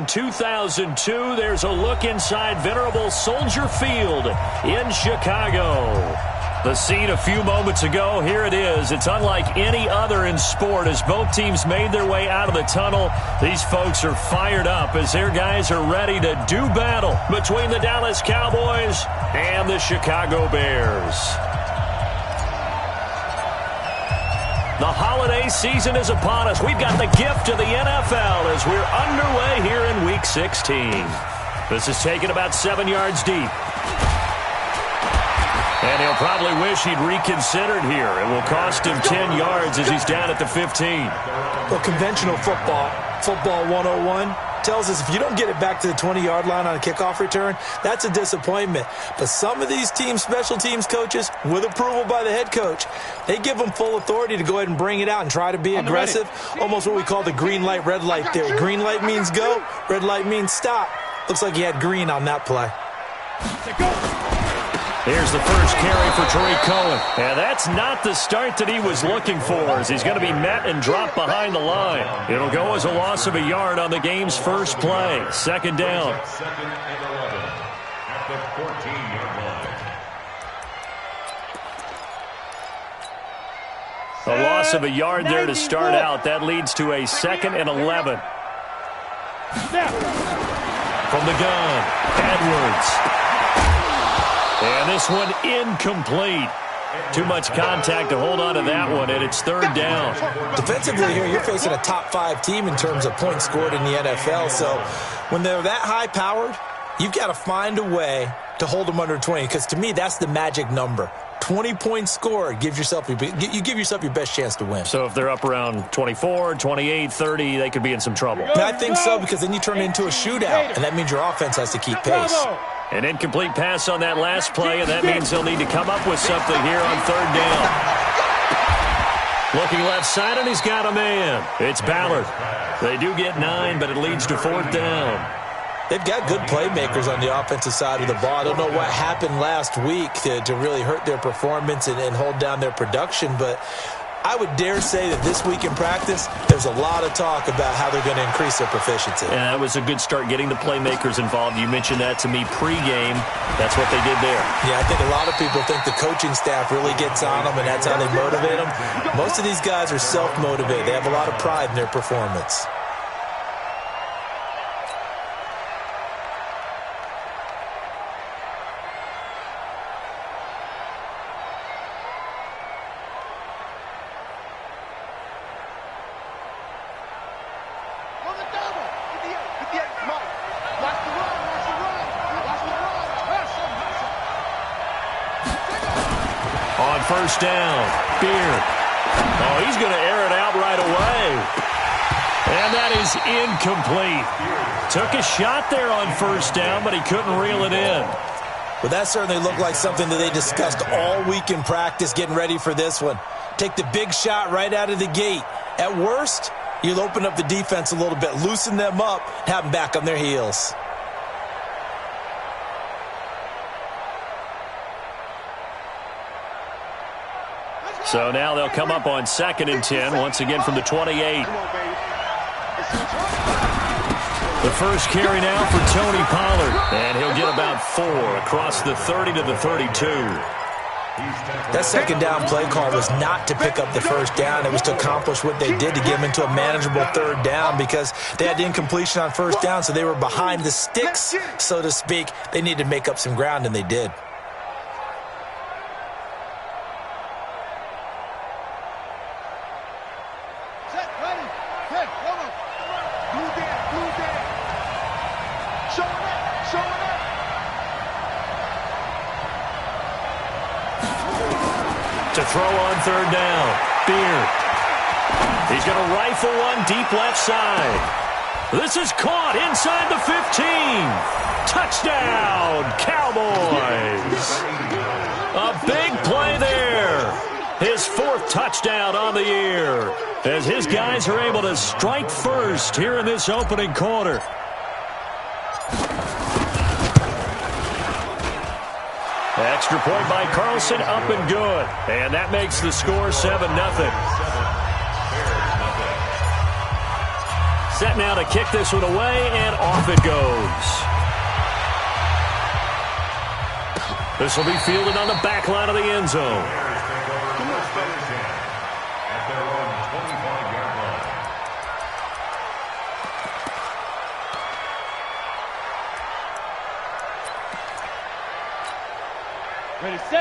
in 2002. There's a look inside venerable Soldier Field in Chicago. The scene a few moments ago, here it is. It's unlike any other in sport as both teams made their way out of the tunnel. These folks are fired up as their guys are ready to do battle between the Dallas Cowboys and the Chicago Bears. The holiday season is upon us. We've got the gift of the NFL as we're underway here in Week 16. This is taken about 7 yards deep. And he'll probably wish he'd reconsidered here. It will cost him 10 yards as he's down at the 15. Well, conventional football 101, tells us if you don't get it back to the 20-yard line on a kickoff return, that's a disappointment. But some of these teams, special teams coaches, with approval by the head coach, they give them full authority to go ahead and bring it out and try to be aggressive. Almost what we call the green light, red light theory. Green light means go, red light means stop. Looks like he had green on that play. Here's the first carry for Tariq Cohen. And that's not the start that he was looking for as he's going to be met and dropped behind the line. It'll go as a loss of a yard on the game's first play. Second down. A loss of a yard there to start out. That leads to a 2nd and 11. From the gun, Edwards. And this one incomplete. Too much contact to hold on to that one, and it's 3rd down. Defensively here, you're facing a top-5 team in terms of points scored in the NFL. So when they're that high-powered, you've got to find a way to hold them under 20, because to me, that's the magic number. 20 points scored, you give yourself your best chance to win. So if they're up around 24, 28, 30, they could be in some trouble. I think so, because then you turn it into a shootout, and that means your offense has to keep pace. An incomplete pass on that last play, and that means they'll need to come up with something here on 3rd down. Looking left side, and he's got a man. It's Ballard. They do get 9, but it leads to 4th down. They've got good playmakers on the offensive side of the ball. I don't know what happened last week to really hurt their performance and hold down their production, but I would dare say that this week in practice, there's a lot of talk about how they're going to increase their proficiency. Yeah, that was a good start getting the playmakers involved. You mentioned that to me pregame. That's what they did there. Yeah, I think a lot of people think the coaching staff really gets on them, and that's how they motivate them. Most of these guys are self-motivated. They have a lot of pride in their performance. On 1st down, Beard. Oh, he's going to air it out right away. And that is incomplete. Took a shot there on 1st down, but he couldn't reel it in. Well, that certainly looked like something that they discussed all week in practice, getting ready for this one. Take the big shot right out of the gate. At worst, you'll open up the defense a little bit, loosen them up, have them back on their heels. So now they'll come up on 2nd and 10, once again from the 28. The first carry now for Tony Pollard, and he'll get about 4 across the 30 to the 32. That 2nd down play call was not to pick up the 1st down. It was to accomplish what they did to get them into a manageable 3rd down because they had the incompletion on 1st down, so they were behind the sticks, so to speak. They needed to make up some ground, and they did. To throw on 3rd down, Beard. He's going to rifle one deep left side. This is caught inside the 15. Touchdown, Cowboys. A big play there. His 4th touchdown on the year as his guys are able to strike first here in this opening quarter. Extra point by Carlson, up and good. And that makes the score 7-0. Set now to kick this one away, and off it goes. This will be fielded on the back line of the end zone.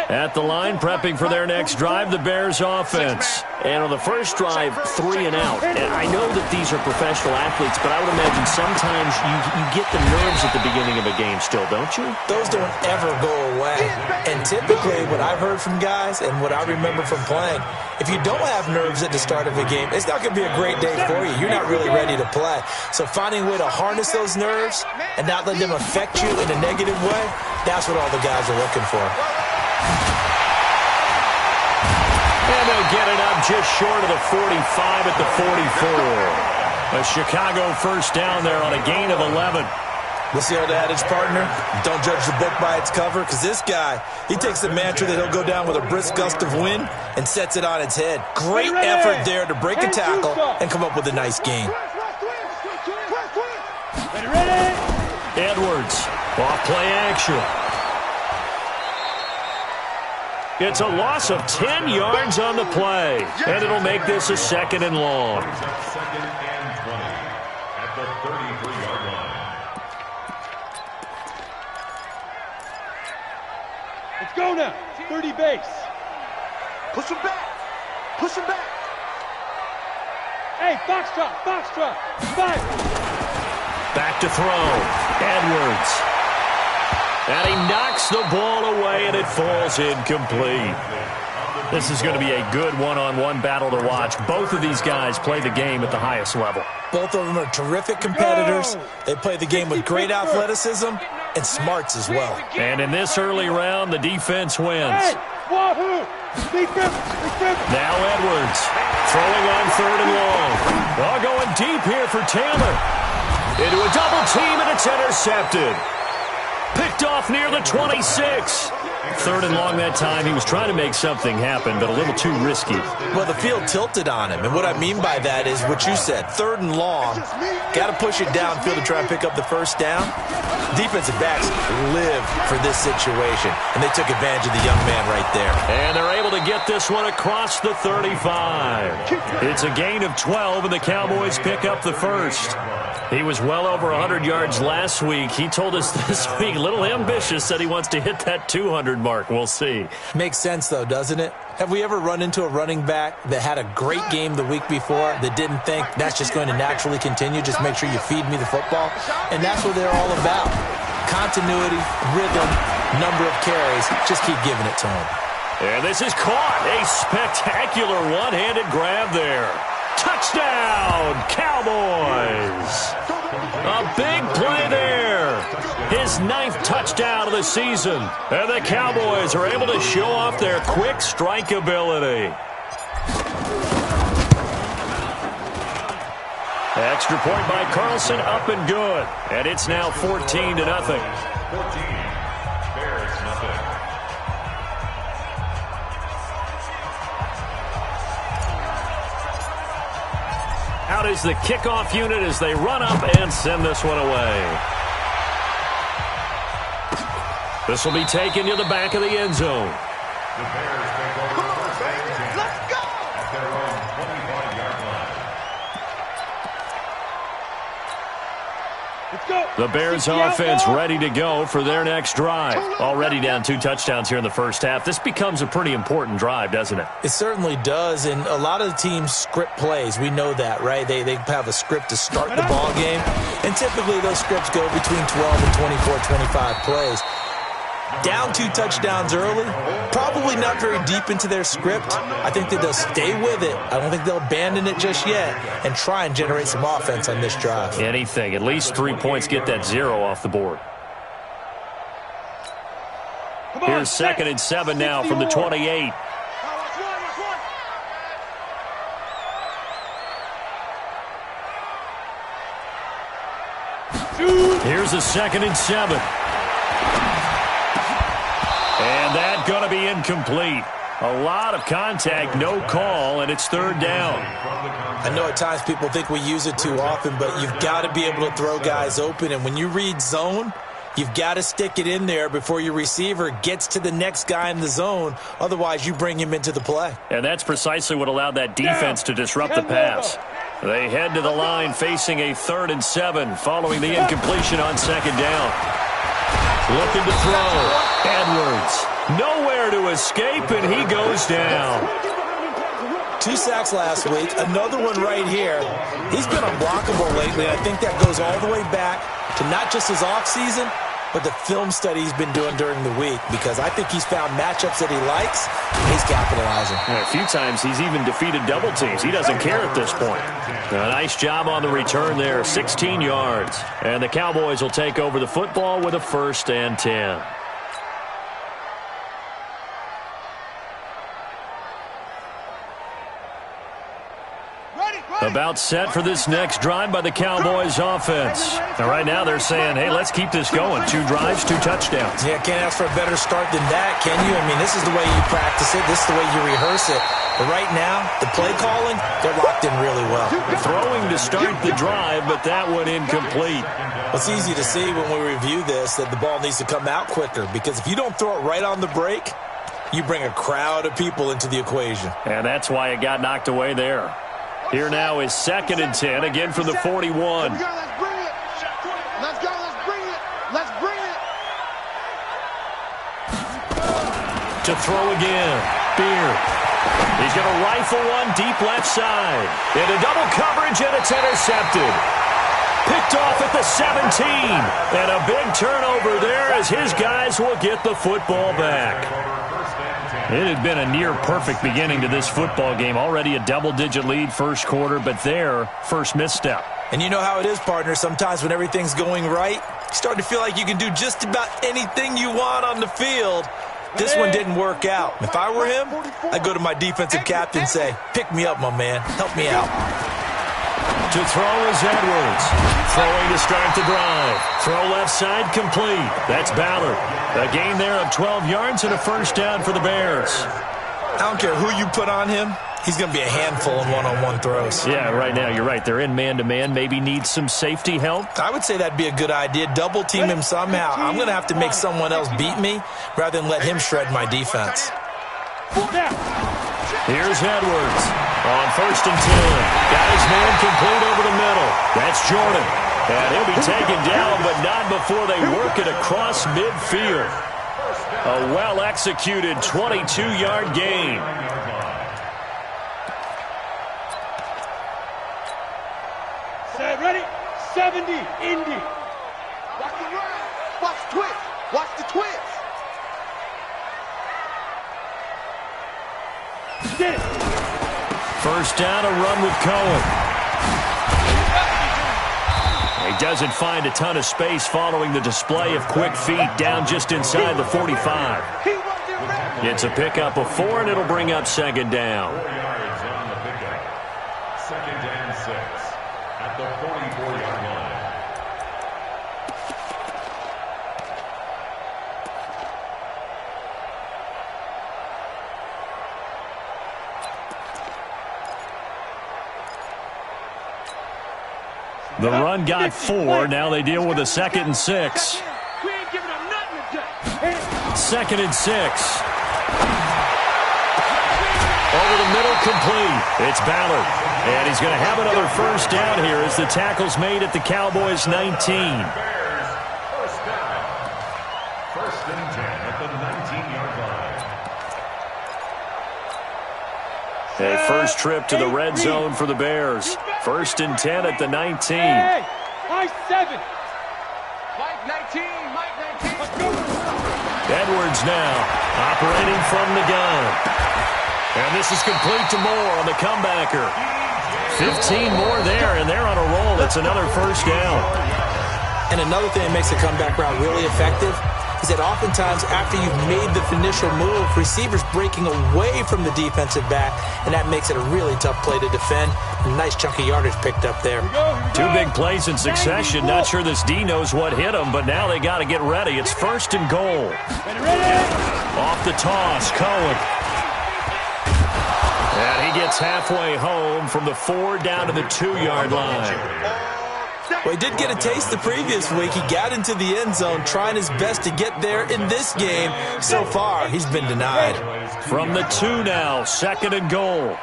At the line, prepping for their next drive, the Bears offense. And on the first drive, 3 and out. And I know that these are professional athletes, but I would imagine sometimes you get the nerves at the beginning of a game still, don't you? Those don't ever go away. And typically, what I've heard from guys and what I remember from playing, if you don't have nerves at the start of a game, it's not going to be a great day for you. You're not really ready to play. So finding a way to harness those nerves and not let them affect you in a negative way, that's what all the guys are looking for. And they'll get it up just short of the 45 at the 44. A Chicago first down there on a gain of 11. What's the old adage, partner? Don't judge the book by its cover, because this guy, he takes the mantra that he'll go down with a brisk gust of wind and sets it on its head. Great effort there to break a tackle and come up with a nice gain. Edwards, off play action. It's a loss of 10 yards on the play, and it'll make this a 2nd and long. Second and 20 at the 33-yard line. Let's go now. 30 base. Push him back. Push him back. Hey, box drop. Fire. Back to throw. Edwards. And he knocks the ball away, and it falls incomplete. This is going to be a good one-on-one battle to watch. Both of these guys play the game at the highest level. Both of them are terrific competitors. They play the game with great athleticism and smarts as well. And in this early round, the defense wins. Hey, wahoo! Now Edwards throwing on 3rd and long. All going deep here for Taylor. Into a double team, and it's intercepted. Picked off near the 26. 3rd and long that time. He was trying to make something happen, but a little too risky. Well, the field tilted on him, and what I mean by that is what you said. 3rd and long, got to push it downfield to try and pick up the first down. Defensive backs live for this situation, and they took advantage of the young man right there. And they're able to get this one across the 35. It's a gain of 12, and the Cowboys pick up the first. He was well over 100 yards last week. He told us this week, a little ambitious, said he wants to hit that 200 mark. We'll see. Makes sense, though, doesn't it? Have we ever run into a running back that had a great game the week before that didn't think that's just going to naturally continue? Just make sure you feed me the football. And that's what they're all about. Continuity, rhythm, number of carries. Just keep giving it to them. And this is caught. A spectacular one-handed grab there. Touchdown, Cowboys! A big play there. His 9th touchdown of the season. And the Cowboys are able to show off their quick strike ability. Extra point by Carlson, up and good. And it's now 14-0. 14. Bears nothing. Out is the kickoff unit as they run up and send this one away. This will be taken to the back of the end zone. The Bears take over first and 10. Let's go. At their own 25-yard line. Let's go. The Bears offense ready to go for their next drive. Already down 2 touchdowns here in the first half. This becomes a pretty important drive, doesn't it? It certainly does, and a lot of the teams script plays. We know that, right? They have a script to start the ball game, and typically those scripts go between 12 and 24, 25 plays. Down 2 touchdowns early, probably not very deep into their script. I think that they'll stay with it. I don't think they'll abandon it just yet and try and generate some offense on this drive. Anything. At least 3 points, get that 0 off the board. Here's 2nd and 7 now from the 28. Here's a 2nd and 7. And that's going to be incomplete. A lot of contact, no call, and it's third down. I know at times people think we use it too often, but you've got to be able to throw guys open. And when you read zone, you've got to stick it in there before your receiver gets to the next guy in the zone. Otherwise, you bring him into the play. And that's precisely what allowed that defense to disrupt the pass. They head to the line facing a 3rd and 7 following the incompletion on second down. Looking to throw. Edwards. Nowhere to escape, and he goes down. 2 sacks last week, another one right here. He's been unblockable lately, and I think that goes all the way back to not just his offseason, but the film study he's been doing during the week, because I think he's found matchups that he likes, and he's capitalizing. A few times he's even defeated double teams. He doesn't care at this point. A nice job on the return there, 16 yards. And the Cowboys will take over the football with a 1st and 10. About set for this next drive by the Cowboys offense. Now, right now they're saying, hey, let's keep this going. 2 drives, 2 touchdowns. Yeah, can't ask for a better start than that, can you? I mean, this is the way you practice it. This is the way you rehearse it. But right now, the play calling, they're locked in really well. Throwing to start the drive, but that one incomplete. Well, it's easy to see when we review this that the ball needs to come out quicker, because if you don't throw it right on the break, you bring a crowd of people into the equation. And that's why it got knocked away there. Here now is 2nd and 10, again from the 41. Let's bring it. Let's go. Let's bring it. Let's bring it. To throw again. Beard. He's going to rifle one deep left side. Into double coverage, and it's intercepted. Picked off at the 17. And a big turnover there as his guys will get the football back. It had been a near-perfect beginning to this football game. Already a double-digit lead first quarter, but their first misstep. And you know how it is, partner. Sometimes when everything's going right, you start to feel like you can do just about anything you want on the field. This one didn't work out. If I were him, I'd go to my defensive captain and say, pick me up, my man. Help me out. To throw is Edwards. Throwing to start the drive. Throw left side complete. That's Ballard. A gain there of 12 yards and a 1st down for the Bears. I don't care who you put on him. He's going to be a handful in one-on-one throws. Yeah, right now, you're right. They're in man-to-man. Maybe needs some safety help. I would say that'd be a good idea. Double team him somehow. I'm going to have to make someone else beat me rather than let him shred my defense. Here's Edwards on 1st and 10. Got his man complete over the middle. That's Jordan. And he'll be taken down, but not before they work it across midfield. A well-executed 22-yard gain. Ready? 70, Indy. Watch the run. Watch the twist. Watch the twist. Get it. 1st down, a run with Cohen. He doesn't find a ton of space following the display of quick feet down just inside the 45. It's a pickup of 4, and it'll bring up 2nd down. 4 yards on the pickup. 2nd and 6 at the 44-yard line. The run got 4. Now they deal with a 2nd and 6. We ain't giving them nothing today. 2nd and 6. Over the middle, complete. It's Ballard. And he's going to have another 1st down here as the tackle's made at the Cowboys' 19. Bears, 1st down. 1st and 10 at the 19-yard line. A first trip to the red zone for the Bears. 1st and 10 at the 19. Hey, I 7. Mike 19. Mike 19. Let's go. Edwards now operating from the gun. And this is complete to Moore on the comebacker. 15 more there, and they're on a roll. It's another 1st down. And another thing that makes a comeback route really effective is that oftentimes after you've made the initial move, receivers breaking away from the defensive back, and that makes it a really tough play to defend. A nice chunk of yardage picked up there. 2 big plays in succession. Not sure this D knows what hit him, but now they got to get ready. It's 1st and goal. Ready? Off the toss, Cohen. gets halfway home from the 4 down to the 2-yard line. Well, he did get a taste the previous week. He got into the end zone trying his best to get there in this game. So far, he's been denied. From the 2 now, 2nd and goal.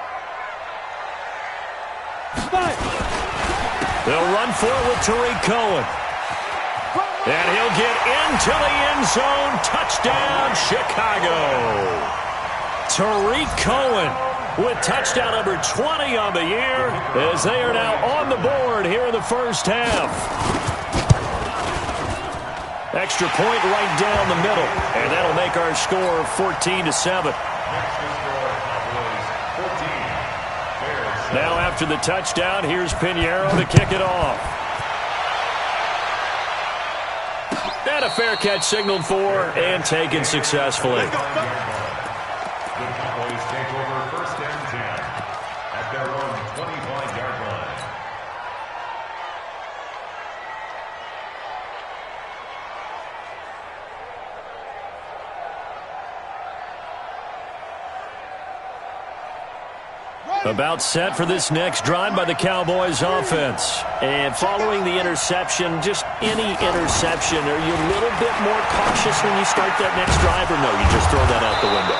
They'll run for it with Tariq Cohen. And he'll get into the end zone. Touchdown, Chicago. Tariq Cohen with touchdown number 20 on the year as they are now on the board here in the first half. Extra point right down the middle, and that'll make our score 14-7. Now after the touchdown, here's Pinheiro to kick it off. And a fair catch signaled for and taken successfully. The Cowboys take over 1st and 10 at their own 25-yard line. About set for this next drive by the Cowboys offense. And following the interception, just any interception, are you a little bit more cautious when you start that next drive, or no, you just throw that out the window?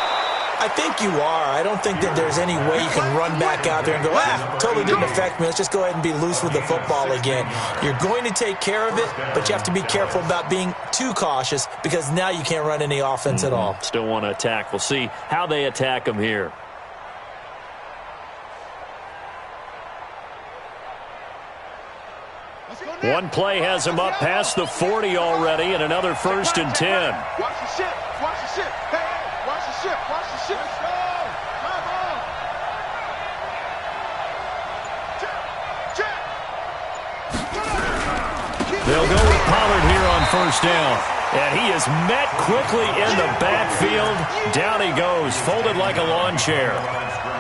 I think you are. I don't think that there's any way you can run back out there and go, totally didn't affect me. Let's just go ahead and be loose with the football again. You're going to take care of it, but you have to be careful about being too cautious because now you can't run any offense at all. Still want to attack. We'll see how they attack them here. One play has him up past the 40 already, and another 1st and 10. Watch the ship. Watch the ship. Hey, watch the ship. Watch the ship. Let's go. Come on. Check. They'll go with Pollard here on 1st down. And he is met quickly in the backfield. Down he goes, folded like a lawn chair.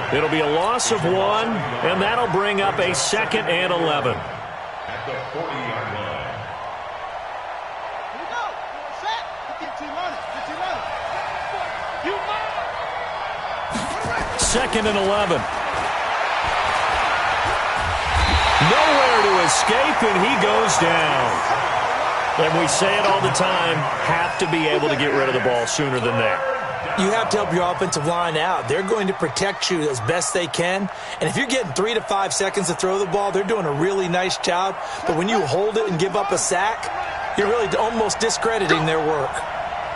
It'll be a loss of 1, and that'll bring up a 2nd and 11. At the 40-yard line. Here we go. Set. Get team on it. Get team on it. You move. 2nd and 11. Nowhere to escape, and he goes down. And we say it all the time, have to be able to get rid of the ball sooner than that. You have to help your offensive line out. They're going to protect you as best they can. And if you're getting 3 to 5 seconds to throw the ball, they're doing a really nice job. But when you hold it and give up a sack, you're really almost discrediting their work.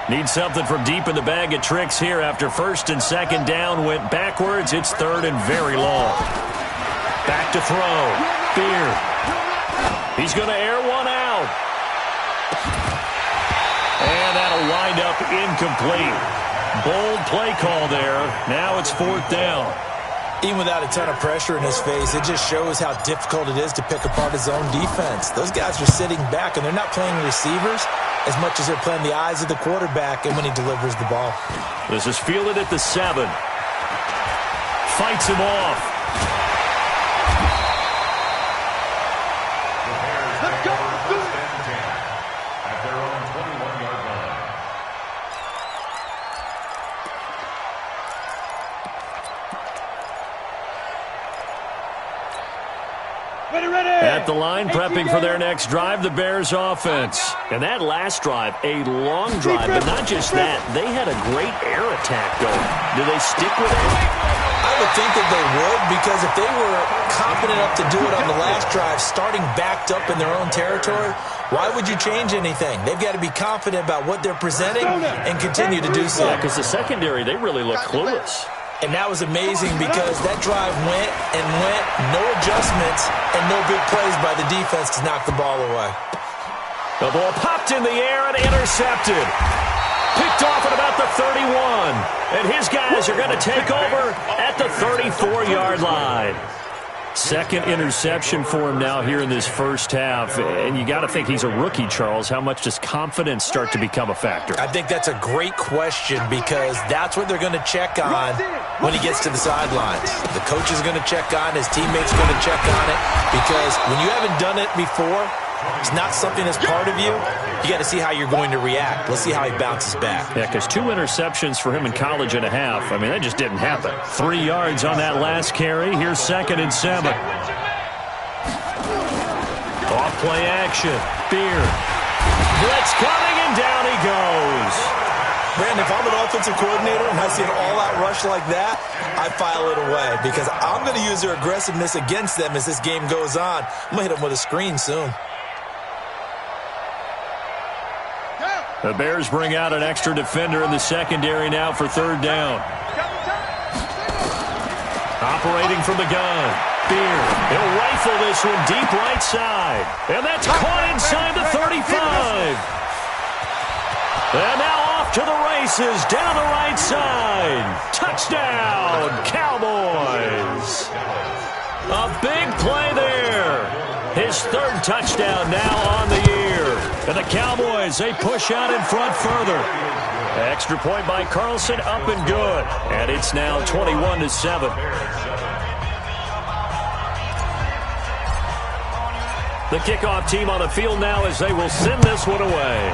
Need something from deep in the bag of tricks here after 1st and 2nd down went backwards. It's 3rd and very long. Back to throw. Beard. He's going to air one out. And that'll wind up incomplete. Bold play call there. Now it's 4th down. Even without a ton of pressure in his face, it just shows how difficult it is to pick apart his own defense. Those guys are sitting back, and they're not playing receivers as much as they're playing the eyes of the quarterback and when he delivers the ball. This is fielded at the 7. Fights him off. Let's go. Do it. At their own 21-yard line. Ready. At the line, prepping for their next drive, the Bears offense. And that last drive, a long drive, but not just that. They had a great air attack going. Do they stick with it? I would think that they would, because if they were confident enough to do it on the last drive, starting backed up in their own territory, why would you change anything? They've got to be confident about what they're presenting and continue to do so. Yeah, because the secondary, they really look clueless. And that was amazing because that drive went and went, no adjustments, and no big plays by the defense to knock the ball away. The ball popped in the air and intercepted. Picked off at about the 31. And his guys are going to take over at the 34-yard line. 2nd interception for him now here in this first half. And you got to think he's a rookie, Charles. How much does confidence start to become a factor? I think that's a great question because that's what they're going to check on when he gets to the sidelines. The coach is going to check on, his teammates are going to check on it, because when you haven't done it before, it's not something that's part of you. you got to see how you're going to react. Let's see how he bounces back. Yeah, because 2 interceptions for him in college and a half. I mean, that just didn't happen. 3 yards on that last carry. Here's 2nd and 7. Off play action. Beard. Blitz coming, and down he goes. Brandon, if I'm an offensive coordinator and I see an all-out rush like that, I file it away because I'm going to use their aggressiveness against them as this game goes on. I'm going to hit them with a screen soon. The Bears bring out an extra defender in the secondary now for 3rd down. Operating from the gun. Beard. He'll rifle this one deep right side. And that's caught inside the 35. And now off to the races down the right side. Touchdown, Cowboys. A big play there. His 3rd touchdown now on the year. And the Cowboys, they push out in front further. Extra point by Carlson, up and good. And it's now 21-7. The kickoff team on the field now as they will send this one away.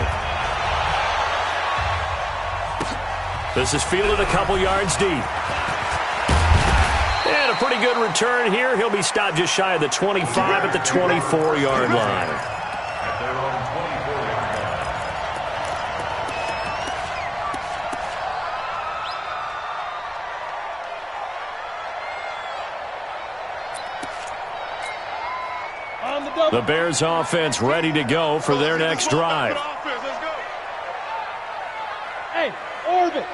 This is fielded a couple yards deep. And a pretty good return here. He'll be stopped just shy of the 25 at the 24-yard line. The Bears offense ready to go for their next drive. Hey, orbit.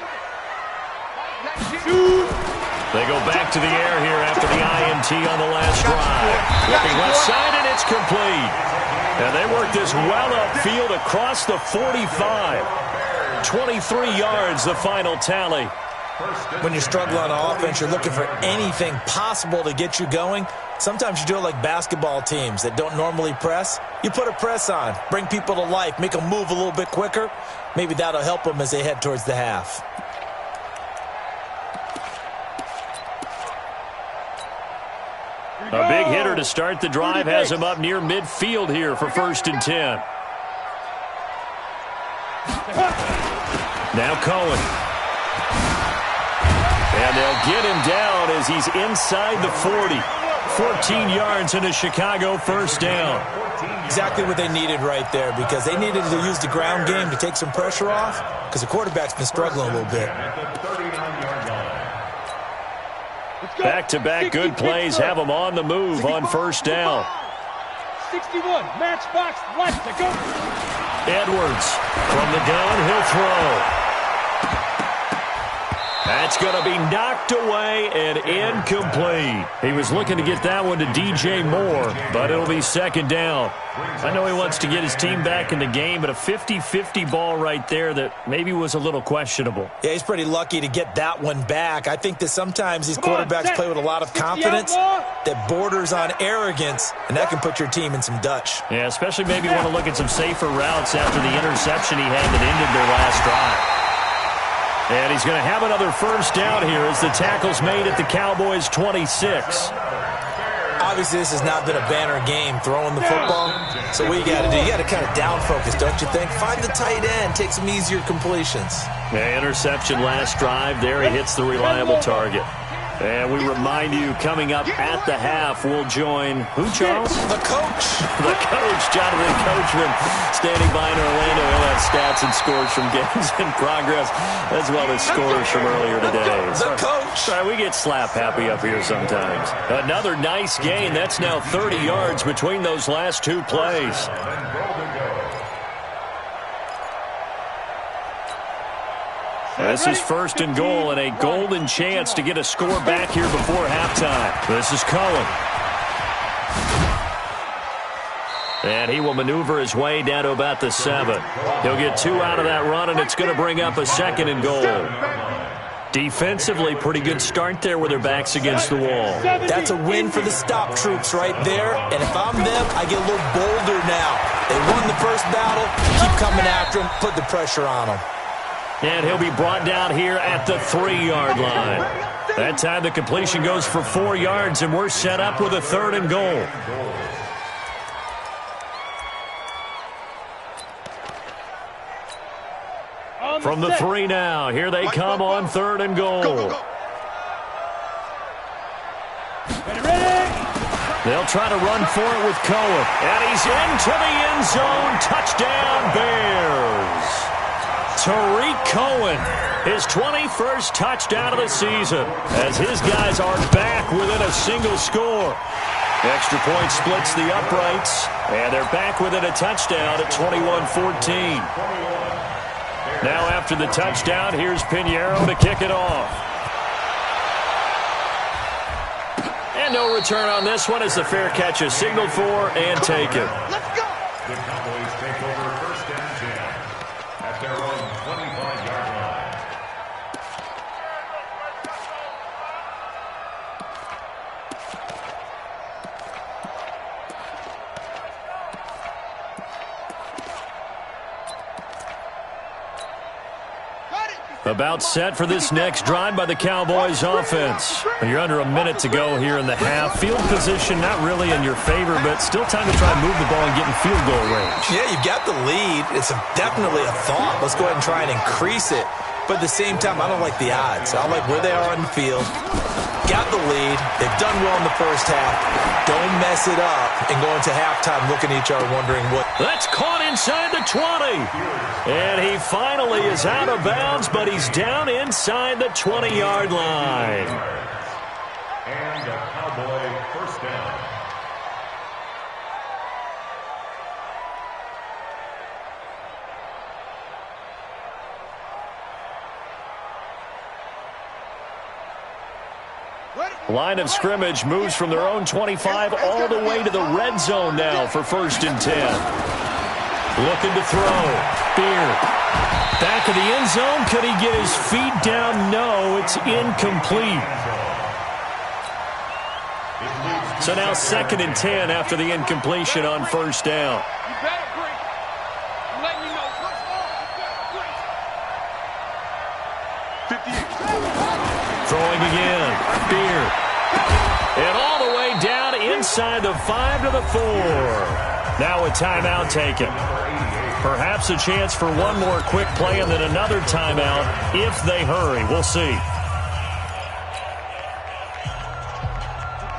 They go back to the air here after the INT on the last drive. Looking left side, and it's complete. And they work this well upfield across the 45. 23 yards, the final tally. When you struggle on offense, you're looking for anything possible to get you going. Sometimes you do it like basketball teams that don't normally press. You put a press on, bring people to life, make them move a little bit quicker. Maybe that'll help them as they head towards the half. A big hitter to start the drive has him up near midfield here for 1st and 10. Now Cohen. And they'll get him down as he's inside the 40. 14 yards in a Chicago 1st down. Exactly what they needed right there because they needed to use the ground game to take some pressure off because the quarterback's been struggling a little bit. Back-to-back good plays have them on the move on 1st down. 61, matchbox, left to go. Edwards from the gun, he'll throw. That's going to be knocked away and incomplete. He was looking to get that one to DJ Moore, but it'll be 2nd down. I know he wants to get his team back in the game, but a 50-50 ball right there that maybe was a little questionable. Yeah, he's pretty lucky to get that one back. I think that sometimes these quarterbacks play with a lot of confidence that borders on arrogance, and that can put your team in some Dutch. Yeah, especially maybe want to look at some safer routes after the interception he had that ended their last drive. And he's going to have another 1st down here as the tackle's made at the Cowboys' 26. Obviously, this has not been a banner game throwing the football. So what you got to do, you got to kind of down focus, don't you think? Find the tight end, take some easier completions. Yeah, interception last drive. There he hits the reliable target. And we remind you, coming up at the half, we'll join who, Charles? The coach. The coach, Jonathan Coachman, standing by in Orlando. He'll have stats and scores from games in progress, as well as scores from earlier today. The coach. Sorry, we get slap happy up here sometimes. Another nice gain. That's now 30 yards between those last 2 plays. This is 1st and goal and a golden chance to get a score back here before halftime. This is Cohen. And he will maneuver his way down to about the 7. He'll get 2 out of that run, and it's going to bring up a 2nd and goal. Defensively, pretty good start there with their backs against the wall. That's a win for the stop troops right there. And if I'm them, I get a little bolder now. They won the first battle. Keep coming after them. Put the pressure on them. And he'll be brought down here at the 3-yard line. That time the completion goes for 4 yards, and we're set up with a 3rd and goal. From the 3 now, here they come on 3rd and goal. Go. Ready? They'll try to run for it with Cohen. And he's into the end zone. Touchdown, Bears. Tariq Cohen, his 21st touchdown of the season, as his guys are back within a single score. Extra point splits the uprights, and they're back within a touchdown at 21-14. Now after the touchdown, here's Pinheiro to kick it off. And no return on this one as the fair catch is signaled for and taken. Let's go. The Cowboys take over 1st and 10 at their own 25-yard line. About set for this next drive by the Cowboys offense. You're under a minute to go here in the half. Field position not really in your favor, but still time to try and move the ball and get in field goal range. Yeah, you've got the lead. It's definitely a thought. Let's go ahead and try and increase it. But at the same time, I don't like the odds. I like where they are on the field. Got the lead. They've done well in the first half. Don't mess it up and go into halftime looking at each other wondering what. That's caught inside the 20. And he finally is out of bounds, but he's down inside the 20-yard line. And a Cowboy 1st down. Line of scrimmage moves from their own 25 all the way to the red zone now for 1st and 10. Looking to throw. Beard. Back of the end zone. Could he get his feet down? No, it's incomplete. So now 2nd and 10 after the incompletion on 1st down. You better break. I'm letting you know. 58. Throwing again. Beard. And all the way down inside the 5 to the 4. Now a timeout taken. Perhaps a chance for one more quick play and then another timeout if they hurry. We'll see.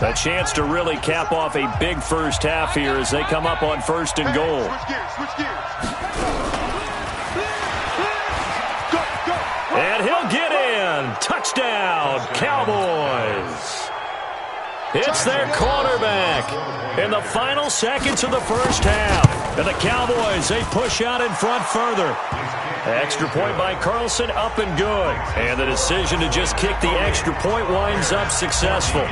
A chance to really cap off a big first half here as they come up on 1st and goal. Switch gears. And he'll get in. Touchdown, Cowboys. It's their quarterback in the final seconds of the first half. And the Cowboys, they push out in front further. Extra point by Carlson, up and good. And the decision to just kick the extra point winds up successful.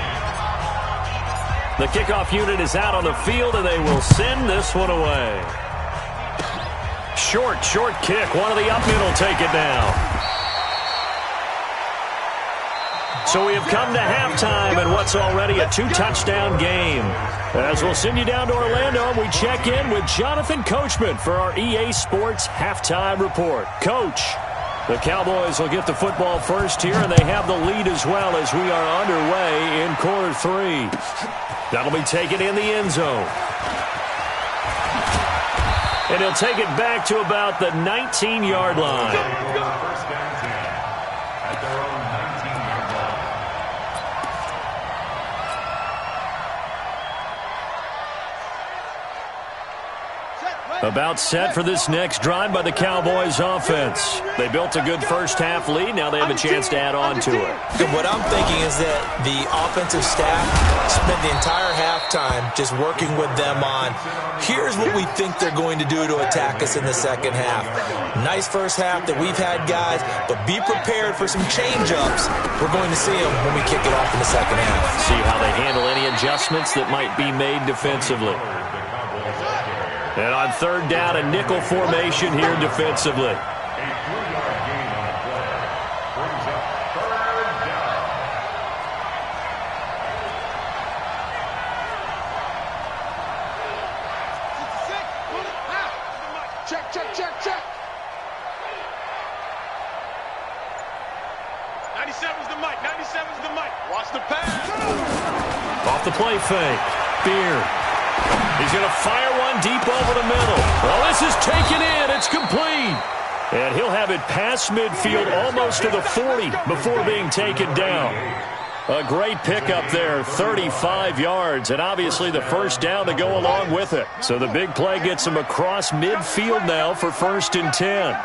The kickoff unit is out on the field, and they will send this one away. Short kick. One of the up men will take it down. So we have come to halftime in what's already a 2-touchdown game. As we'll send you down to Orlando, we check in with Jonathan Coachman for our EA Sports Halftime Report. Coach, the Cowboys will get the football first here, and they have the lead as well as we are underway in quarter 3. That'll be taken in the end zone. And he'll take it back to about the 19-yard line. 1st and 10 at their own 19-yard line. About set for this next drive by the Cowboys offense. They built a good first half lead. Now they have a chance to add on to it. And what I'm thinking is that the offensive staff spent the entire halftime just working with them on, here's what we think they're going to do to attack us in the second half. Nice first half that we've had, guys, but be prepared for some change-ups. We're going to see them when we kick it off in the second half. See how they handle any adjustments that might be made defensively. And on 3rd down, a nickel formation here defensively. A 3-yard gain on the play brings up 3rd down. Check. 97's the mic. 97's the mic. Watch the pass. Off the play fake. Beard. He's going to fire one deep over the middle. Well, this is taken in. It's complete. And he'll have it past midfield, almost to the 40 before being taken down. A great pickup there, 35 yards, and obviously the first down to go along with it. So the big play gets him across midfield now for 1st and 10.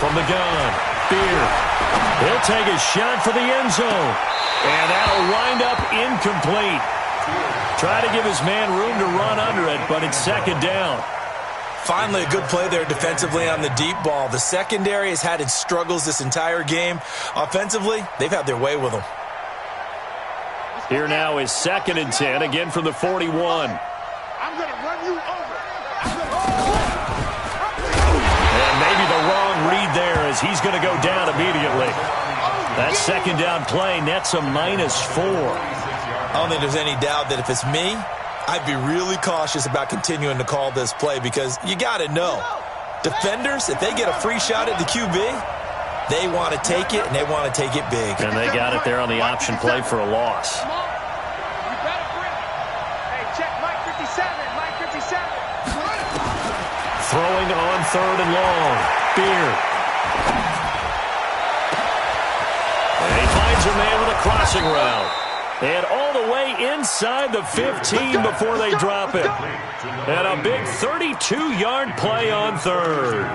From the gun, Beard. He'll take a shot for the end zone. And that'll wind up incomplete. Try to give his man room to run under it, but it's 2nd down. Finally, a good play there defensively on the deep ball. The secondary has had its struggles this entire game. Offensively, they've had their way with them. Here now is 2nd and 10, again from the 41. I'm going to run you over. And maybe the wrong read there as he's going to go down immediately. That 2nd down play nets a -4. I don't think there's any doubt that if it's me, I'd be really cautious about continuing to call this play because you got to know, defenders, if they get a free shot at the QB, they want to take it, and they want to take it big. And they got it there on the option play for a loss. You better bring it. Hey, check Mike 57. Mike 57. Throwing on 3rd and long. Beard. And he finds a man with a crossing route. And all the way inside the 15 before they drop it. And a big 32-yard play on 3rd.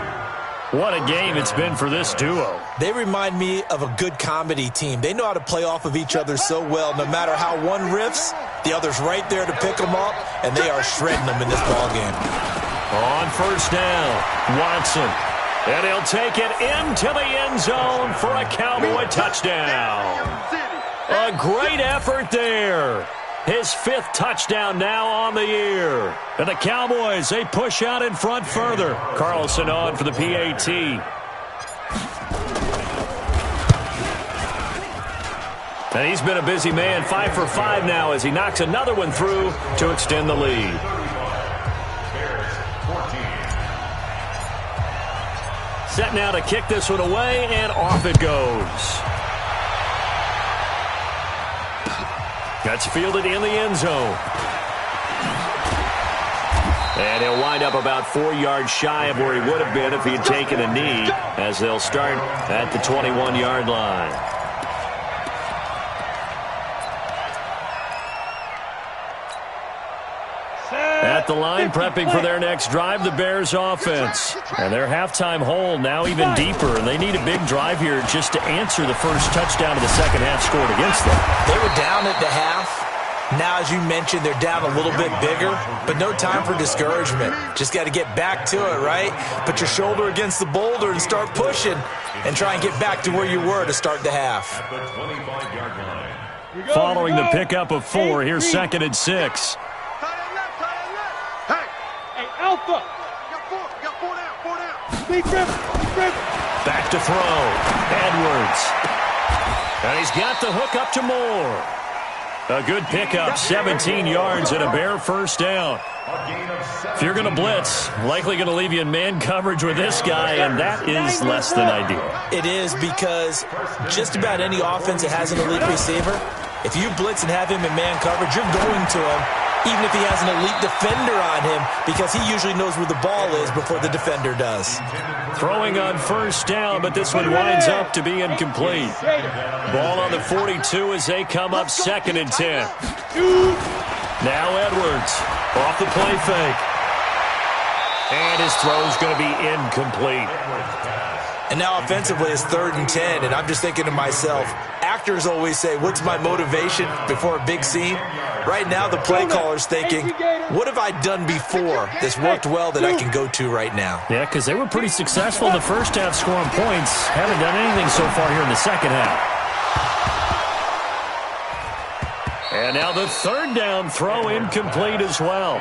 What a game it's been for this duo. They remind me of a good comedy team. They know how to play off of each other so well. No matter how one riffs, the other's right there to pick them up, and they are shredding them in this ballgame. On 1st down, Watson. And he'll take it into the end zone for a Cowboy touchdown. A great effort there. His 5th touchdown now on the year. And the Cowboys, they push out in front further. Carlson on for the PAT. And he's been a busy man, 5 for 5 now as he knocks another one through to extend the lead. Set now to kick this one away, and off it goes. That's fielded in the end zone. And he'll wind up about 4 yards shy of where he would have been if he had taken a knee, as they'll start at the 21-yard line. At the line, prepping for their next drive, the Bears offense. And their halftime hole now even deeper, and they need a big drive here just to answer the first touchdown of the second half scored against them. They were down at the half. Now, as you mentioned, they're down a little bit bigger, but no time for discouragement. Just got to get back to it, right? Put your shoulder against the boulder and start pushing and try and get back to where you were to start the half. Following the pickup of 4, here's 2nd and 6. Alpha. Got four down. Big rip. Back to throw. Edwards. And he's got the hook up to Moore. A good pickup, 17 yards and a Bear first down. If you're going to blitz, likely going to leave you in man coverage with this guy, and that is less than ideal. It is because just about any offense that has an elite receiver, if you blitz and have him in man coverage, you're going to him, even if he has an elite defender on him, because he usually knows where the ball is before the defender does. Throwing on first down, but this one winds up to be incomplete. Ball on the 42 as they come up 2nd and 10. Now Edwards off the play fake. And his throw's going to be incomplete. And now offensively it's 3rd and 10, and I'm just thinking to myself, actors always say, what's my motivation before a big scene? Right now the play caller's thinking, what have I done before that's worked well that I can go to right now? Yeah, because they were pretty successful in the first half scoring points. Haven't done anything so far here in the second half. And now the 3rd down throw incomplete as well.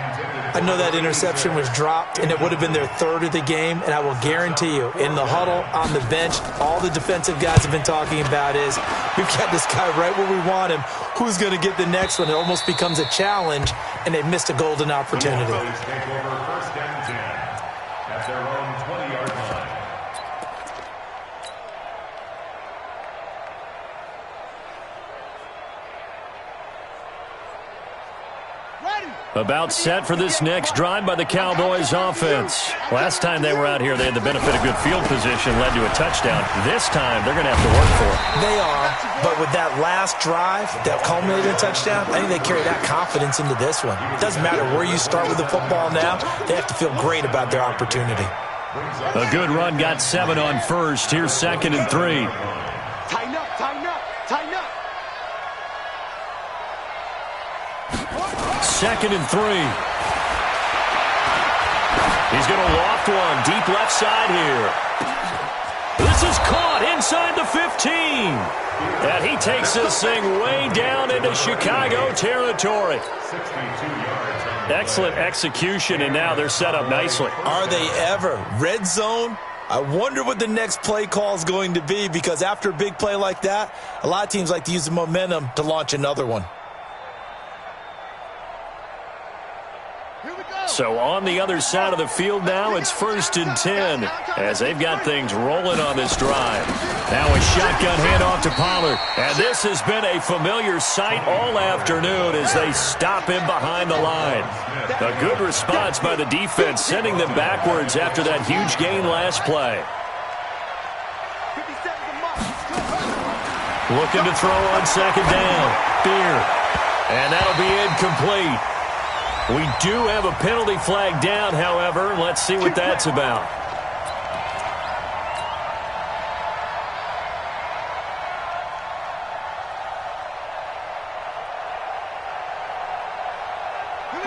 I know that interception was dropped, and it would have been their 3rd of the game, and I will guarantee you, in the huddle, on the bench, all the defensive guys have been talking about is, we've got this guy right where we want him. Who's going to get the next one? It almost becomes a challenge, and they've missed a golden opportunity. About set for this next drive by the Cowboys offense. Last time they were out here, they had the benefit of good field position, led to a touchdown. This time, they're going to have to work for it. They are, but with that last drive that culminated in a touchdown, I think they carry that confidence into this one. It doesn't matter where you start with the football now. They have to feel great about their opportunity. A good run got 7 on first. Here's 2nd and 3. Tighten up, tighten up, tighten up. 2nd and 3. He's going to loft one deep left side here. This is caught inside the 15. And he takes this thing way down into Chicago territory. Excellent execution, and now they're set up nicely. Are they ever? Red zone? I wonder what the next play call is going to be, because after a big play like that, a lot of teams like to use the momentum to launch another one. So on the other side of the field now, it's 1st and 10 as they've got things rolling on this drive. Now a shotgun handoff to Pollard. And this has been a familiar sight all afternoon as they stop him behind the line. A good response by the defense, sending them backwards after that huge gain last play. Looking to throw on 2nd down. Beer. And that'll be incomplete. We do have a penalty flag down, however. Let's see what that's about.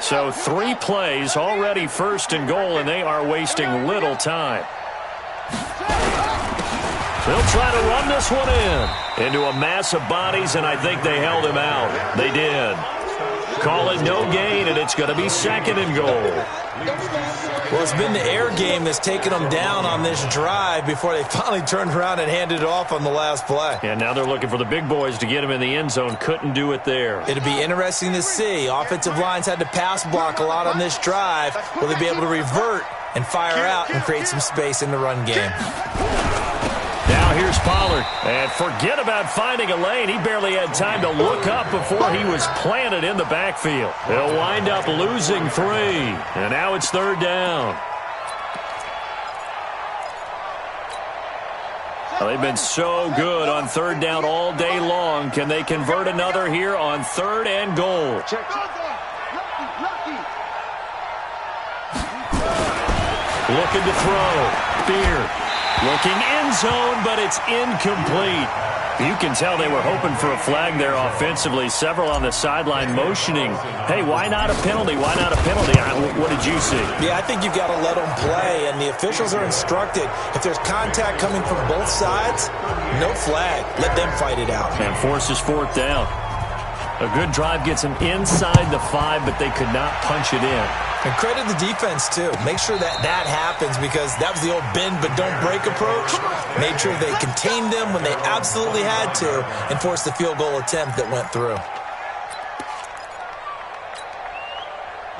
So 3 plays, already 1st and goal, and they are wasting little time. They'll try to run this one into a mass of bodies, and I think they held him out. They did. Call it no gain, and it's going to be 2nd and goal. Well, it's been the air game that's taken them down on this drive before they finally turned around and handed it off on the last play. And now they're looking for the big boys to get him in the end zone. Couldn't do it there. It'll be interesting to see. Offensive lines had to pass block a lot on this drive. Will they be able to revert and fire out and create some space in the run game? Now here's Pollard. And forget about finding a lane. He barely had time to look up before he was planted in the backfield. They'll wind up losing 3. And now it's 3rd down. Well, they've been so good on 3rd down all day long. Can they convert another here on 3rd and goal? Looking to throw. Beer. Looking end zone, but it's incomplete. You can tell they were hoping for a flag there offensively. Several on the sideline motioning. Hey, why not a penalty? Why not a penalty? What did you see? Yeah, I think you've got to let them play, and the officials are instructed. If there's contact coming from both sides, no flag. Let them fight it out. And forces 4th down. A good drive gets them inside the 5, but they could not punch it in. And credit the defense, too. Make sure that happens, because that was the old bend but don't break approach. Made sure they contained them when they absolutely had to and forced the field goal attempt that went through.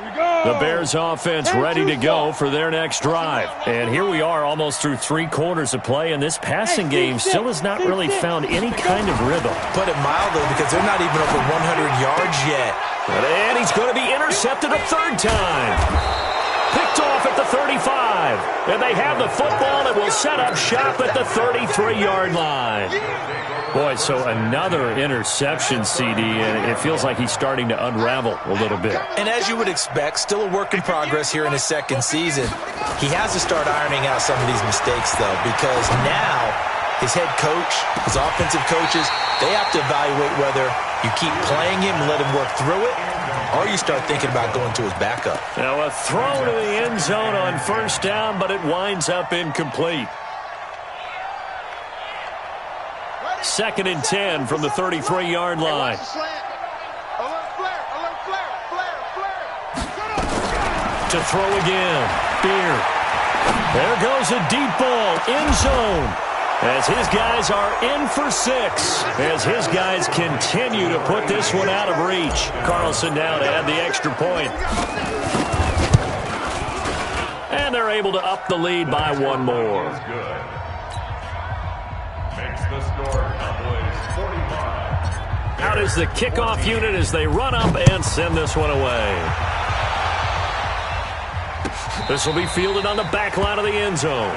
The Bears offense ready to go for their next drive. And here we are almost through 3 quarters of play, and this passing game still has not really found any kind of rhythm. Put it mildly, because they're not even over 100 yards yet. And he's going to be intercepted a 3rd time. Picked off at the 35. And they have the football that will set up shop at the 33-yard line. Boy, so another interception, CD, and it feels like he's starting to unravel a little bit. And as you would expect, still a work in progress here in his 2nd season. He has to start ironing out some of these mistakes, though, because now his head coach, his offensive coaches, they have to evaluate whether you keep playing him and let him work through it, or you start thinking about going to his backup. Now a throw to the end zone on 1st down, but it winds up incomplete. 2nd and 10 from the 33-yard line. To throw again. Beer. There goes a deep ball. End zone. As his guys are in for 6. As his guys continue to put this one out of reach. Carlson now to add the extra point. And they're able to up the lead by 1 more. Makes the score Cowboys 45. Out is the kickoff unit as they run up and send this one away. This will be fielded on the back line of the end zone. At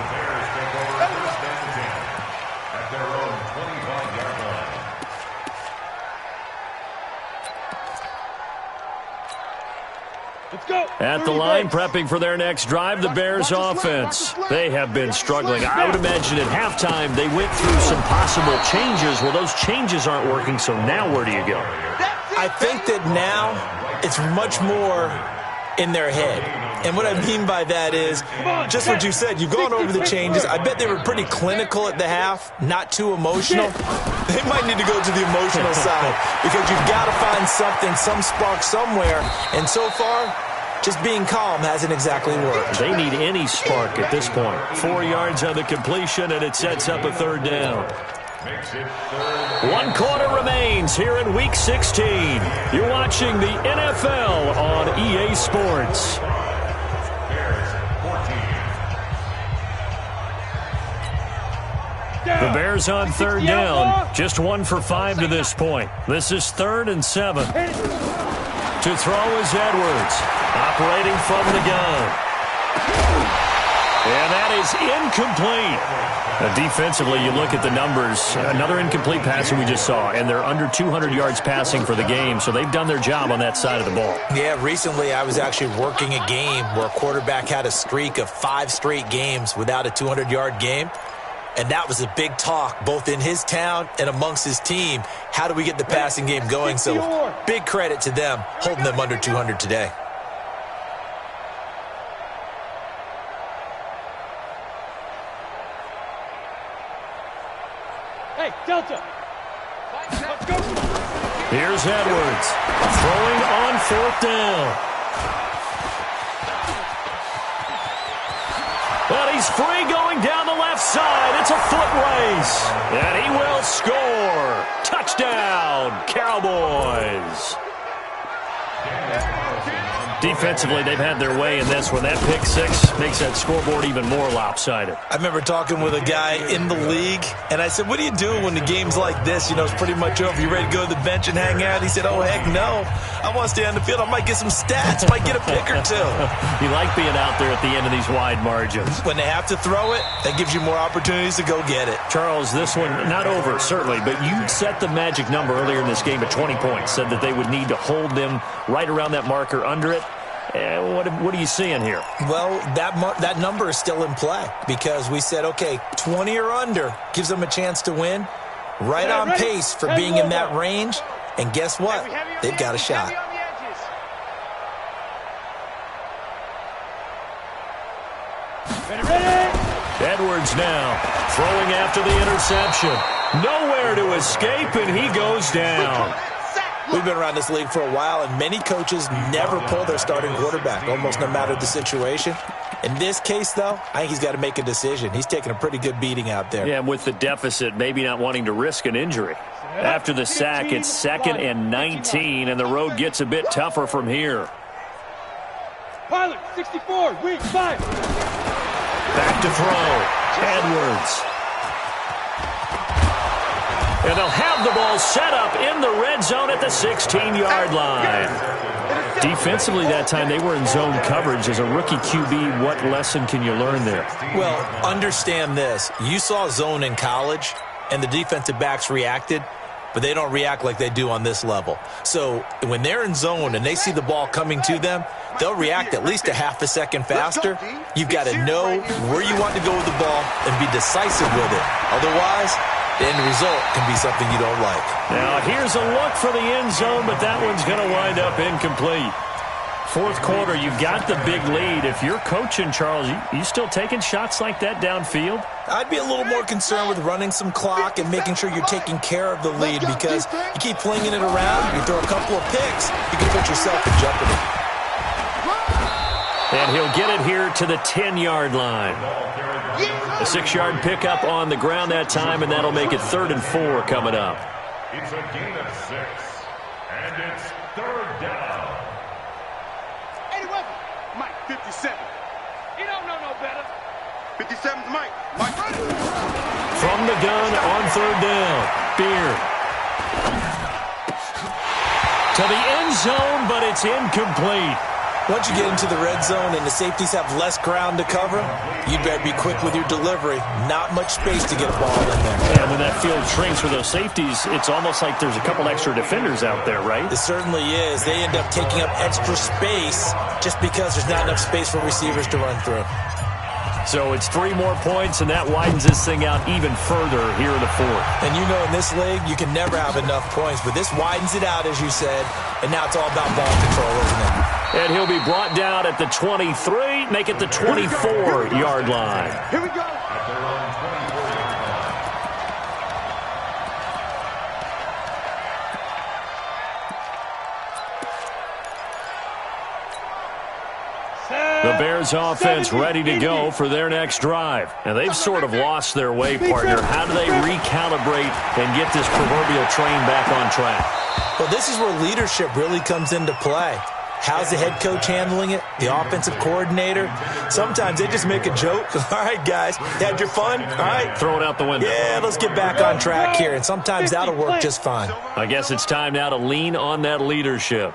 their own 25-yard line. Let's go. At the line, prepping for their next drive, the Bears offense. They have been struggling. I would imagine at halftime they went through some possible changes. Well, those changes aren't working, so now where do you go? I think that now it's much more in their head. And what I mean by that is just what you said. You've gone over the changes. I bet they were pretty clinical at the half, not too emotional. They might need to go to the emotional side because you've got to find something, some spark somewhere. And so far, just being calm hasn't exactly worked. They need any spark at this point. 4 yards on the completion, and it sets up a third down. 1 quarter remains here in Week 16. You're watching the NFL on EA Sports. The Bears on third down, just 1 for 5 to this point. This is 3rd and 7. To throw is Edwards, operating from the gun. And that is incomplete. Defensively, you look at the numbers. Another incomplete pass that we just saw, and they're under 200 yards passing for the game, so they've done their job on that side of the ball. Yeah, recently I was actually working a game where a quarterback had a streak of 5 straight games without a 200-yard game. And that was a big talk, both in his town and amongst his team. How do we get the passing game going? So big credit to them, holding them under 200 today. Hey, Delta. Let's go. Here's Edwards, throwing on 4th down. But he's free going down the left side. It's a foot race. And he will score. Touchdown, Cowboys. Defensively, they've had their way in this one. That pick 6 makes that scoreboard even more lopsided. I remember talking with a guy in the league, and I said, what do you do when the game's like this? You know, it's pretty much over. You ready to go to the bench and hang out? He said, oh, heck no. I want to stay on the field. I might get some stats. Might get a pick or 2. You like being out there at the end of these wide margins. When they have to throw it, that gives you more opportunities to go get it. Charles, this one, not over, certainly, but you set the magic number earlier in this game at 20 points, said that they would need to hold them right around that marker under it. What are you seeing here? Well, that number is still in play because we said, okay, 20 or under gives them a chance to win. Right on pace for being in that range. And guess what? They've got a shot. Edwards now throwing after the interception. Nowhere to escape, and he goes down. We've been around this league for a while, and many coaches never pull their starting quarterback, almost no matter the situation. In this case, though, I think he's got to make a decision. He's taking a pretty good beating out there. Yeah, with the deficit, maybe not wanting to risk an injury. After the sack, it's 2nd and 19, and the road gets a bit tougher from here. Pilot, 64, weak 5. Back to throw. Edwards. And they'll have the ball set up in the red zone at the 16-yard line. Defensively that time, they were in zone coverage. As a rookie QB, what lesson can you learn there? Well, understand this. You saw zone in college, and the defensive backs reacted, but they don't react like they do on this level. So when they're in zone and they see the ball coming to them, they'll react at least a half a second faster. You've got to know where you want to go with the ball and be decisive with it. Otherwise, the end result can be something you don't like. Now, here's a look for the end zone, but that one's going to wind up incomplete. 4th quarter, you've got the big lead. If you're coaching, Charles, you still taking shots like that downfield? I'd be a little more concerned with running some clock and making sure you're taking care of the lead because you keep flinging it around, you throw a couple of picks, you can put yourself in jeopardy. And he'll get it here to the 10-yard line. A 6-yard pickup on the ground that time, and that'll make it 3rd and 4 coming up. It's a gain of 6, and it's 3rd down. 81, Mike, 57. You don't know no better. 57's Mike. Mike, ready. From the gun on 3rd down, Beard. To the end zone, but it's incomplete. Once you get into the red zone and the safeties have less ground to cover, you'd better be quick with your delivery. Not much space to get a ball in there. And when that field shrinks with those safeties, it's almost like there's a couple extra defenders out there, right? It certainly is. They end up taking up extra space just because there's not enough space for receivers to run through. So it's 3 more points, and that widens this thing out even further here in the fourth. And you know in this league, you can never have enough points, but this widens it out, as you said, and now it's all about ball control, isn't it? And he'll be brought down at the 23, make it the 24-yard line. Here we go. At their own 24-yard line. The Bears offense ready to go for their next drive. And they've sort of lost their way, partner. How do they recalibrate and get this proverbial train back on track? Well, this is where leadership really comes into play. How's the head coach handling it? The offensive coordinator? Sometimes they just make a joke. All right, guys, had your fun? All right. Throw it out the window. Yeah, let's get back on track here. And sometimes that'll work just fine. I guess it's time now to lean on that leadership.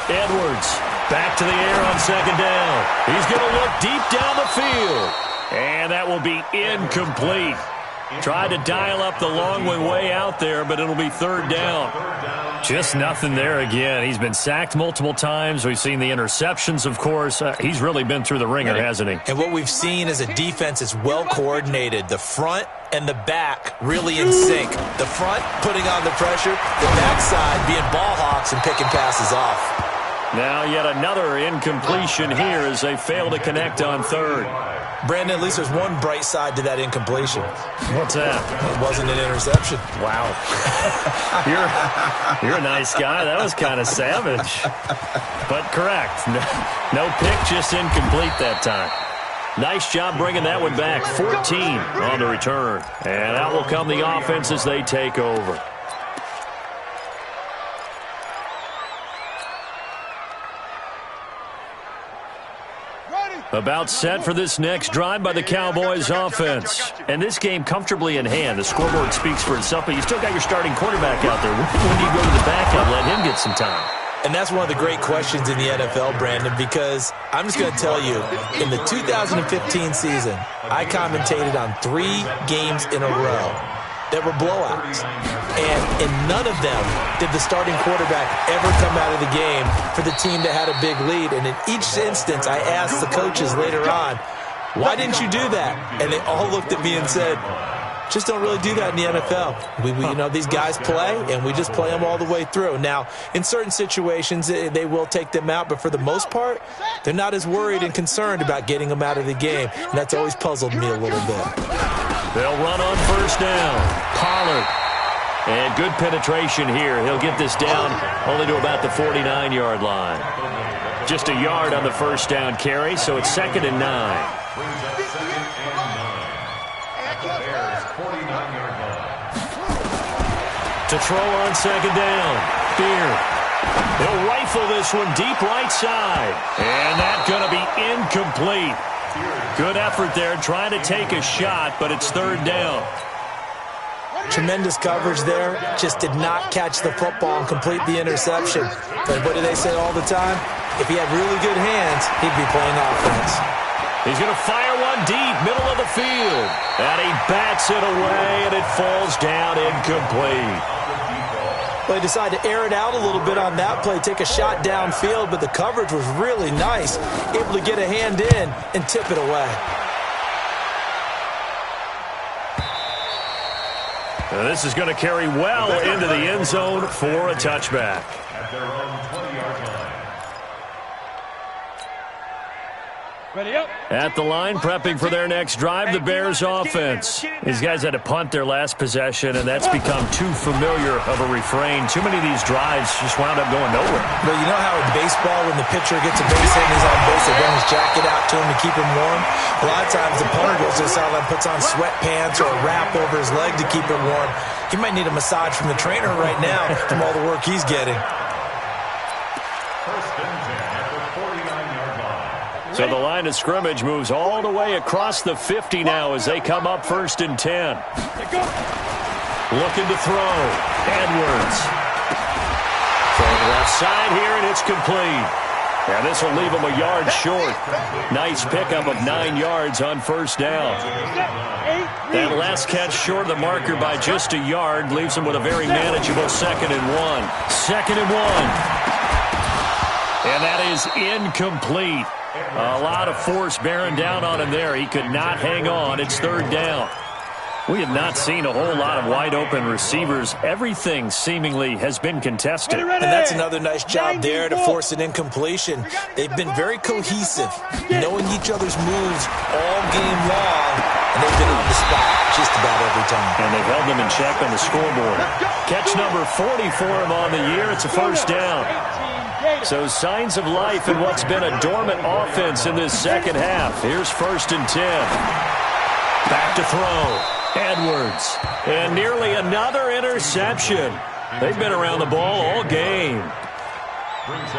Edwards back to the air on second down. He's going to look deep down the field. And that will be incomplete. Tried to dial up the long way out there, but it'll be third down. Just nothing there again. He's been sacked multiple times. We've seen the interceptions, of course. He's really been through the ringer, hasn't he? And what we've seen is a defense that's well coordinated. The front and the back really in sync. The front putting on the pressure, the backside being ball hawks and picking passes off. Now yet another incompletion here as they fail to connect on third. Brandon, at least there's one bright side to that incompletion. What's that? It wasn't an interception. Wow. You're a nice guy. That was kind of savage. But correct. No pick, just incomplete that time. Nice job bringing that one back. 14 on the return. And out will come the offense as they take over. About set for this next drive by the Cowboys offense. And this game comfortably in hand. The scoreboard speaks for itself, but you still got your starting quarterback out there. When do you go to the backup, let him get some time? And that's one of the great questions in the NFL, Brandon, because I'm just going to tell you, in the 2015 season, I commentated on 3 games in a row that were blowouts. And in none of them did the starting quarterback ever come out of the game for the team that had a big lead. And in each instance, I asked the coaches later on, why didn't you do that? And they all looked at me and said, just don't really do that in the NFL. You know, these guys play, and we just play them all the way through. Now, in certain situations, they will take them out, but for the most part, they're not as worried and concerned about getting them out of the game. And that's always puzzled me a little bit. They'll run on first down. Pollard. And good penetration here. He'll get this down only to about the 49-yard line. Just a yard on the first down carry, so it's 2nd and 9. To throw on second down. Beard. He'll rifle this one deep right side. And that's going to be incomplete. Good effort there trying to take a shot, but it's third down. Tremendous coverage there. Just did not catch the football and complete the interception. But what do they say all the time? If he had really good hands, he'd be playing offense. He's going to fire one deep, middle of the field. And he bats it away, and it falls down incomplete. Well, he decided to air it out a little bit on that play, take a shot downfield, but the coverage was really nice. Able to get a hand in and tip it away. Now this is going to carry well into the end zone for a touchback. At their own 20-yard line. Ready up. At the line, prepping for their next drive, the Bears offense. These guys had to punt their last possession, and that's become too familiar of a refrain. Too many of these drives just wound up going nowhere. But you know how in baseball, when the pitcher gets a base hit and he's on base, they bring his jacket out to him to keep him warm? A lot of times the punter goes to the sideline, puts on sweatpants or a wrap over his leg to keep it warm. He might need a massage from the trainer right now from all the work he's getting. First and 10 at the 49-yard line. So the line of scrimmage moves all the way across the 50 now as they come up 1st and 10. Looking to throw. Edwards. Throwing side here, and it's complete. And this will leave him a yard short. Nice pickup of 9 yards on first down. That last catch short of the marker by just a yard leaves him with a very manageable 2nd and 1. 2nd and 1. And that is incomplete. A lot of force bearing down on him there. He could not hang on. It's 3rd down. We have not seen a whole lot of wide-open receivers. Everything seemingly has been contested. And that's another nice job there to force an incompletion. They've been very cohesive, knowing each other's moves all game long, and they've been on the spot just about every time. And they've held them in check on the scoreboard. Catch number 40 for him on the year. It's a first down. So signs of life in what's been a dormant offense in this second half. Here's 1st and 10. Back to throw. Edwards. And nearly another interception. They've been around the ball all game.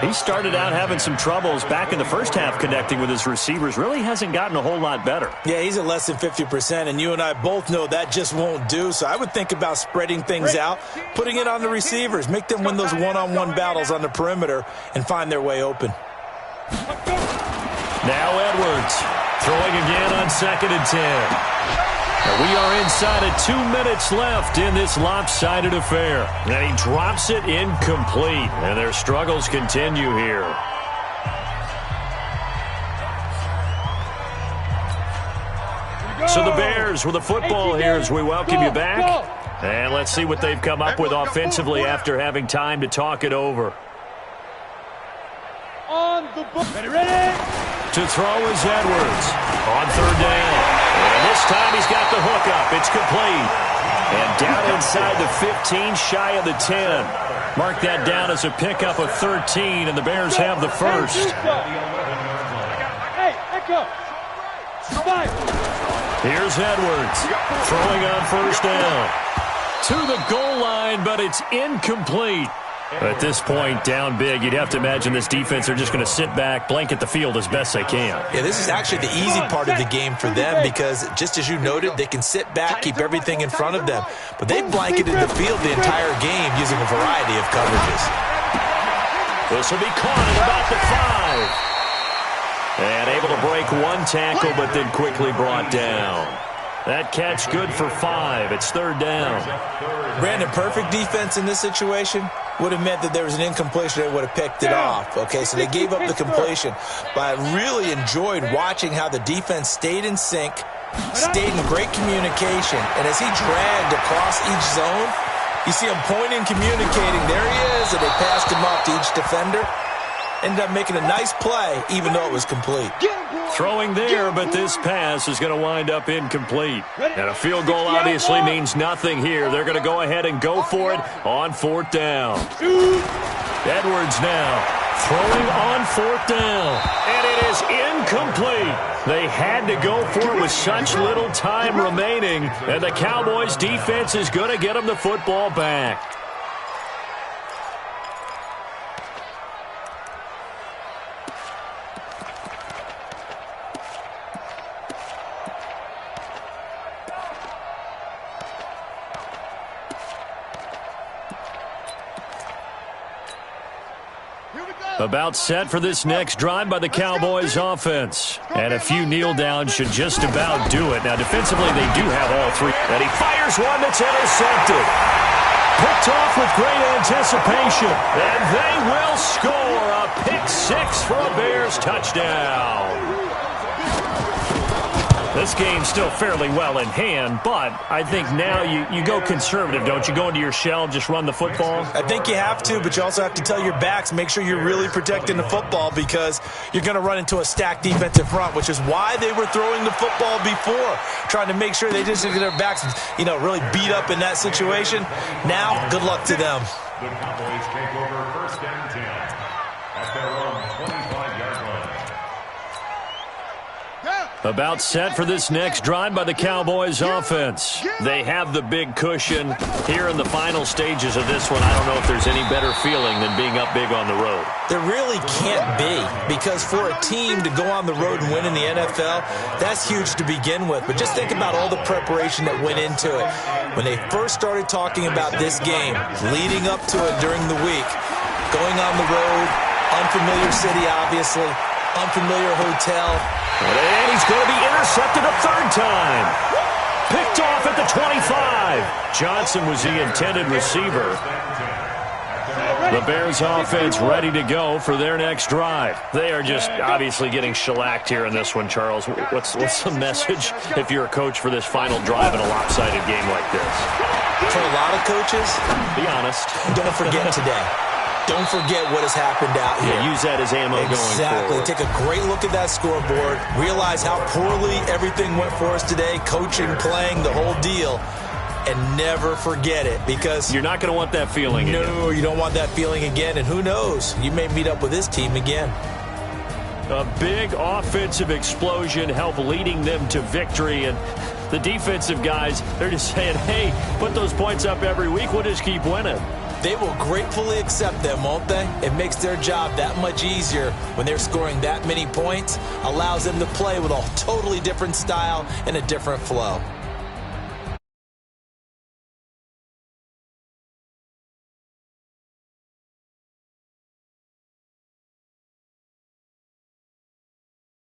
He started out having some troubles back in the first half connecting with his receivers. Really hasn't gotten a whole lot better. Yeah, he's at less than 50%, and you and I both know that just won't do. So I would think about spreading things out, putting it on the receivers, make them win those one-on-one battles on the perimeter and find their way open. Now Edwards throwing again on 2nd and 10. And we are inside of 2 minutes left in this lopsided affair. And he drops it incomplete. And their struggles continue here. So the Bears with the football here as we welcome you back. And let's see what they've come up with offensively after having time to talk it over. On the book. Ready? To throw is Edwards on 3rd down. And this time he's got the hook up. It's complete. And down inside the 15, shy of the 10. Mark that down as a pickup of 13, and the Bears have the first. Hey, echo. Here's Edwards throwing on 1st down. To the goal line, but it's incomplete. At this point, down big, you'd have to imagine this defense are just going to sit back, blanket the field as best they can. Yeah, this is actually the easy part of the game for them because, just as you noted, they can sit back, keep everything in front of them. But they've blanketed the field the entire game using a variety of coverages. This will be caught at about the 5. And able to break one tackle, but then quickly brought down. That catch good for 5. It's 3rd down. Brandon, perfect defense in this situation would have meant that there was an incompletion. They would have picked it off. Okay, so they gave up the completion. But I really enjoyed watching how the defense stayed in sync, stayed in great communication. And as he dragged across each zone, you see him pointing, communicating. There he is, and they passed him off to each defender. Ended up making a nice play, even though it was complete. Throwing there, but this pass is going to wind up incomplete. And a field goal obviously means nothing here. They're going to go ahead and go for it on 4th down. Edwards now throwing on 4th down. And it is incomplete. They had to go for it with such little time remaining. And the Cowboys defense is going to get them the football back. About set for this next drive by the Cowboys offense. And a few kneel downs should just about do it. Now, defensively, they do have all 3. And he fires one that's intercepted. Picked off with great anticipation. And they will score a pick 6 for a Bears touchdown. This game's still fairly well in hand, but I think now you go conservative, don't you? Go into your shell, just run the football? I think you have to, but you also have to tell your backs, make sure you're really protecting the football because you're going to run into a stacked defensive front, which is why they were throwing the football before, trying to make sure they just get their backs, really beat up in that situation. Now, good luck to them. The Cowboys take over 1st and 10 at their own 25-yard line. About set for this next drive by the Cowboys offense. They have the big cushion here in the final stages of this one. I don't know if there's any better feeling than being up big on the road. There really can't be, because for a team to go on the road and win in the NFL, that's huge to begin with. But just think about all the preparation that went into it. When they first started talking about this game, leading up to it during the week, Going on the road, unfamiliar city, obviously, unfamiliar hotel. And he's going to be intercepted a third time. Picked off at the 25. Johnson was the intended receiver. The Bears offense ready to go for their next drive. They are just obviously getting shellacked here in this one, Charles. What's the message if you're a coach for this final drive in a lopsided game like this? For a lot of coaches, be honest. Don't forget today. Don't forget what has happened out here. Yeah, use that as ammo going forward. Exactly. Take a great look at that scoreboard. Realize how poorly everything went for us today. Coaching, playing, the whole deal. And never forget it, because you're not going to want that feeling again. No, you don't want that feeling again. And who knows? You may meet up with this team again. A big offensive explosion helped leading them to victory. And the defensive guys, they're just saying, hey, put those points up every week. We'll just keep winning. They will gratefully accept them, won't they? It makes their job that much easier when they're scoring that many points. Allows them to play with a totally different style and a different flow.